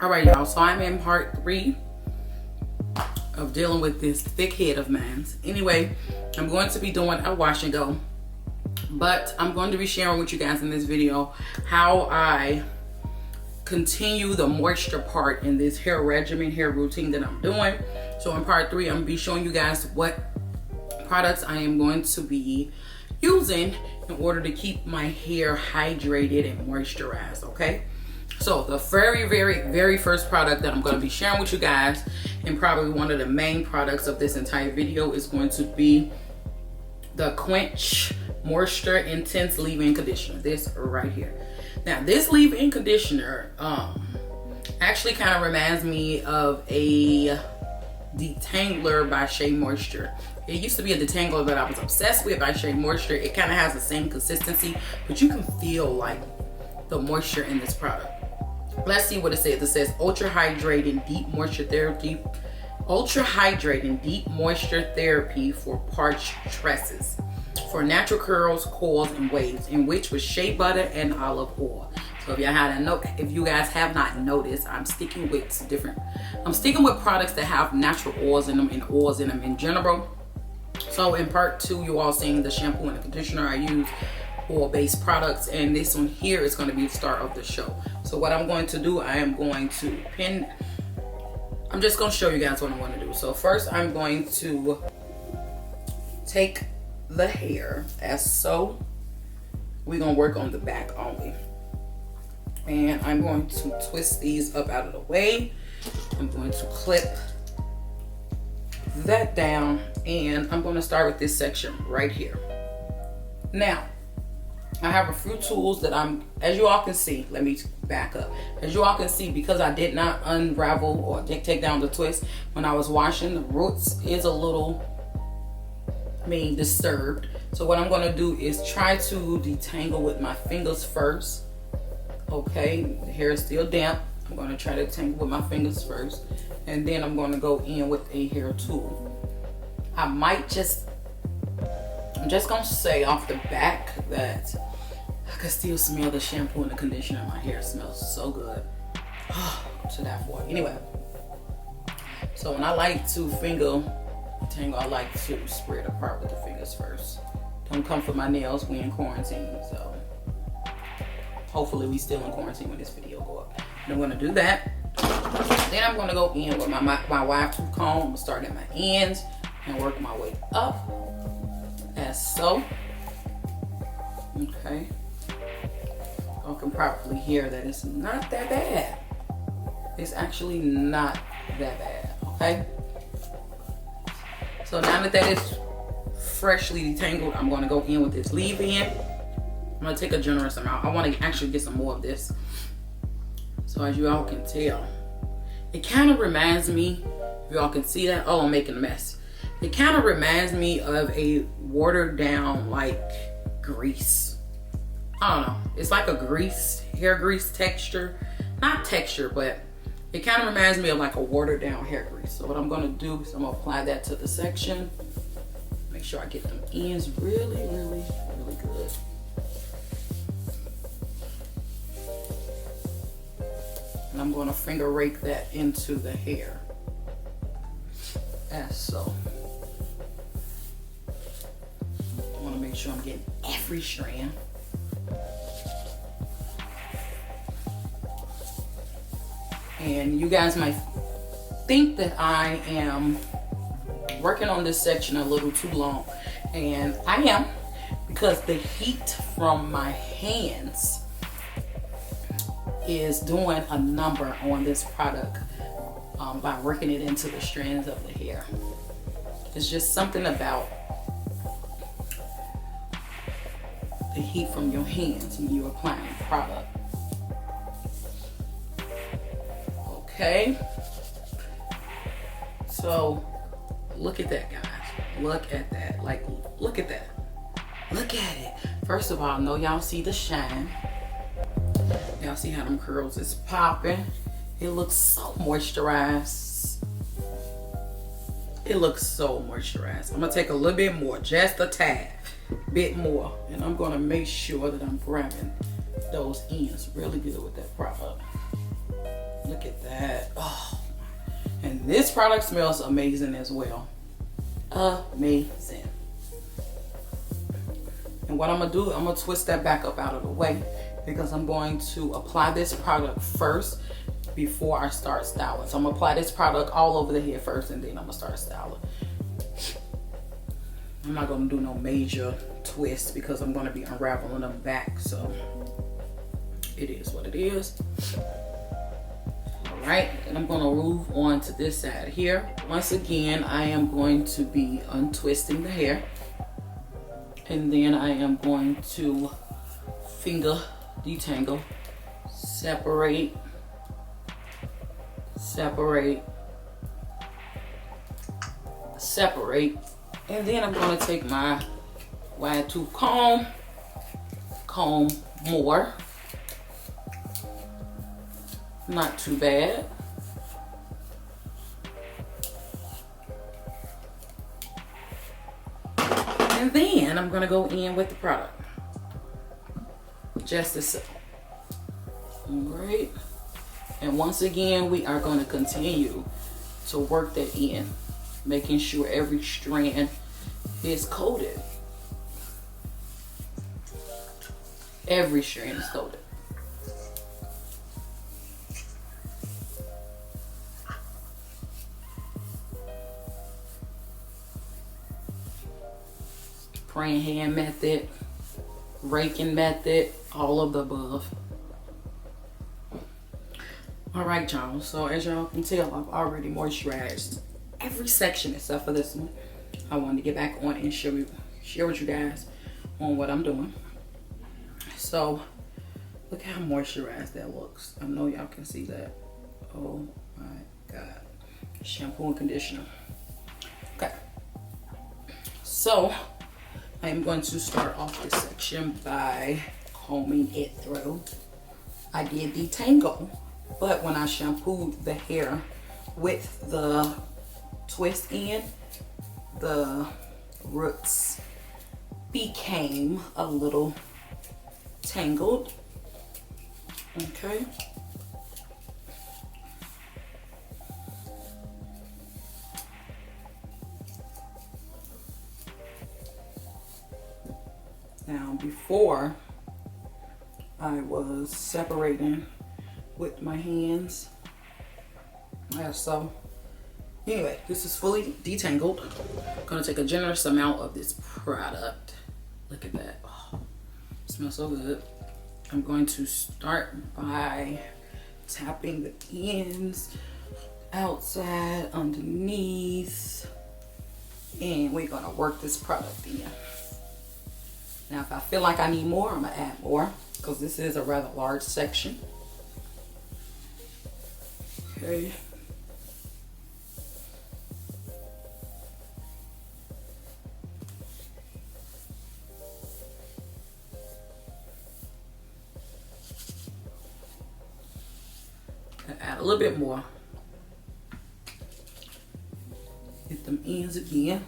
All right, y'all, so I'm in part 3 of dealing with this thick head of mine. Anyway, I'm going to be doing a wash and go, but I'm going to be sharing with you guys in this video how I continue the moisture part in this hair regimen, hair routine that I'm doing. So in part 3, I'm gonna be showing you guys what products I am going to be using in order to keep my hair hydrated and moisturized, okay? So the very first product that I'm going to be sharing with you guys, and probably one of the main products of this entire video, is going to be the Quench Moisture Intense Leave-In Conditioner, this right here. Now this leave-in conditioner actually kind of reminds me of a detangler by Shea Moisture. It used to be a detangler that I was obsessed with by Shea Moisture. It kind of has the same consistency, but you can feel like the moisture in this product. Let's see what it says. It says ultra hydrating deep moisture therapy, ultra hydrating deep moisture therapy for parched tresses, for natural curls, coils, and waves, enriched with shea butter and olive oil. So if you guys have not noticed, I'm sticking with products that have natural oils in them and oils in them in general. So in part 2, you all seen the shampoo and the conditioner I use, oil-based products, and this one here is going to be the start of the show. So what I'm going to do, I'm just going to show you guys what I'm going to do. So first I'm going to take the hair as so. We're going to work on the back only, and I'm going to twist these up out of the way. I'm going to clip that down, and I'm going to start with this section right here. Now I have a few tools that as you all can see, let me back up. As you all can see, because I did not unravel or take down the twist when I was washing, the roots is a little disturbed. So what I'm going to do is try to detangle with my fingers first. Okay, the hair is still damp. I'm going to try to tangle with my fingers first, and then I'm going to go in with a hair tool. I'm just going to say off the back that I can still smell the shampoo and the conditioner. My hair smells so good. To that for it. Anyway, so when I like to finger tangle, I like to spread apart with the fingers first. Don't come for my nails. We in quarantine, so hopefully we still in quarantine when this video go up. And I'm going to do that. Then I'm going to go in with my wide tooth comb. I'm going to start at my ends and work my way up as so. Okay, you can probably hear that it's not that bad. It's actually not that bad. Okay, so now that is freshly detangled, I'm going to go in with this leave-in. I'm going to take a generous amount. I want to actually get some more of this. So as you all can tell, it kind of reminds me, if you all can see that, oh, I'm making a mess. It kind of reminds me of a watered down like grease. I don't know. It's like a hair grease texture. Not texture, but it kind of reminds me of like a watered down hair grease. So what I'm going to do is I'm going to apply that to the section. Make sure I get them ends really good. And I'm going to finger rake that into the hair as so. I want to make sure I'm getting every strand. And you guys might think that I am working on this section a little too long, and I am, because the heat from my hands is doing a number on this product by working it into the strands of the hair. It's just something about the heat from your hands when you're applying the product. Okay, so look at that, guys. Look at that. Like, look at that. Look at it. First of all, I know y'all see the shine. Y'all see how them curls is popping. It looks so moisturized. It looks so moisturized. I'm gonna take a little bit more, just a tad bit more, and I'm gonna make sure that I'm grabbing those ends really good with that product. Look at that. Oh, and this product smells amazing as well. Amazing. And what I'm gonna do, I'm gonna twist that back up out of the way because I'm going to apply this product first before I start styling. So I'm gonna apply this product all over the hair first, and then I'm gonna start styling. I'm not gonna do no major twist because I'm gonna be unraveling them back. So it is what it is. All right, and I'm gonna move on to this side here. Once again, I am going to be untwisting the hair, and then I am going to finger detangle, separate, separate, separate, and then I'm going to take my wide tooth comb, comb more. Not too bad. And then I'm going to go in with the product. Just as so. All right. And once again, we are going to continue to work that in, making sure every strand is coated. Every strand is coated. Praying hand method, raking method, all of the above. All right, y'all. So as y'all can tell, I've already moisturized every section except for this one. I wanted to get back on and share with you guys on what I'm doing. So look how moisturized that looks. I know y'all can see that. Oh my God. Shampoo and conditioner. Okay. So I am going to start off this section by combing it through. I did detangle, but when I shampooed the hair with the twist in, the roots became a little tangled. Okay. Now, before I was separating with my hands. Yeah, so anyway, this is fully detangled. I'm gonna take a generous amount of this product. Look at that. Oh, it smells so good. I'm going to start by tapping the ends, outside, underneath, and we're gonna work this product in. Now, if I feel like I need more, I'm gonna add more because this is a rather large section. Okay. Add a little bit more. Hit them ends again.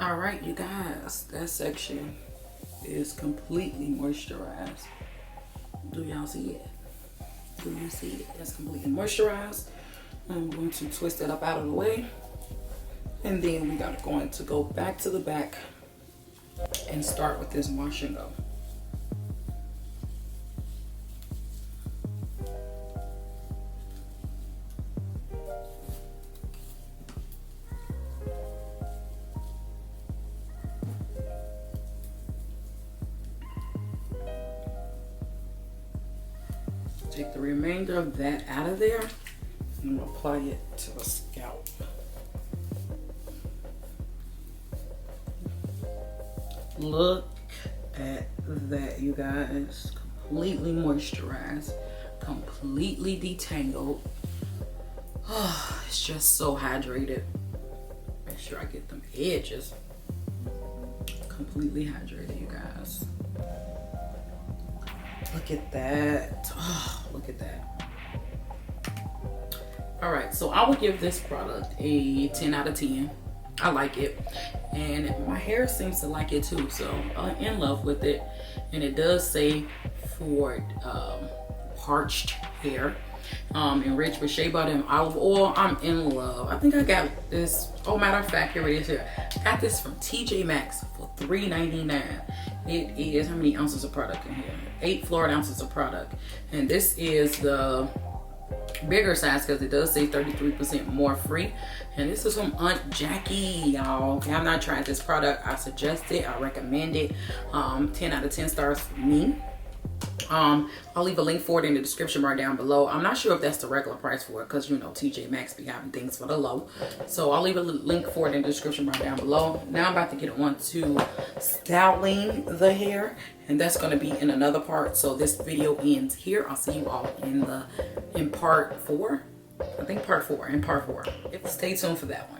All right, you guys, that section is completely moisturized. Do y'all see it? Do you see it? That's completely moisturized. I'm going to twist it up out of the way. And then we are going to go back to the back and start with this wash and go. Take the remainder of that out of there and apply it to the scalp. Look at that, you guys. Come completely moisturized, completely detangled. Oh, it's just so hydrated. Make sure I get them edges completely hydrated, you guys. Look at that. Oh, look at that. All right, so I would give this product a 10 out of 10. I like it, and my hair seems to like it too, so I'm in love with it. And it does say for parched hair, enriched with shea butter and olive oil. I'm in love. I think I got this, oh, matter of fact, here it is here. I got this from TJ Maxx for $3.99. It is, how many ounces of product in here? 8 fluid ounces of product. And this is the bigger size because it does say 33% more free. And this is from Aunt Jackie, y'all. If you have not tried this product, I suggest it. I recommend it. 10 out of 10 stars for me. I'll leave a link for it in the description bar down below. I'm not sure if that's the regular price for it because, you know, TJ Maxx be having things for the low. So I'll leave a link for it in the description bar down below. Now I'm about to get on to styling the hair, and that's going to be in another part. So this video ends here. I'll see you all in part 4. I think part 4, in part 4. Stay tuned for that one.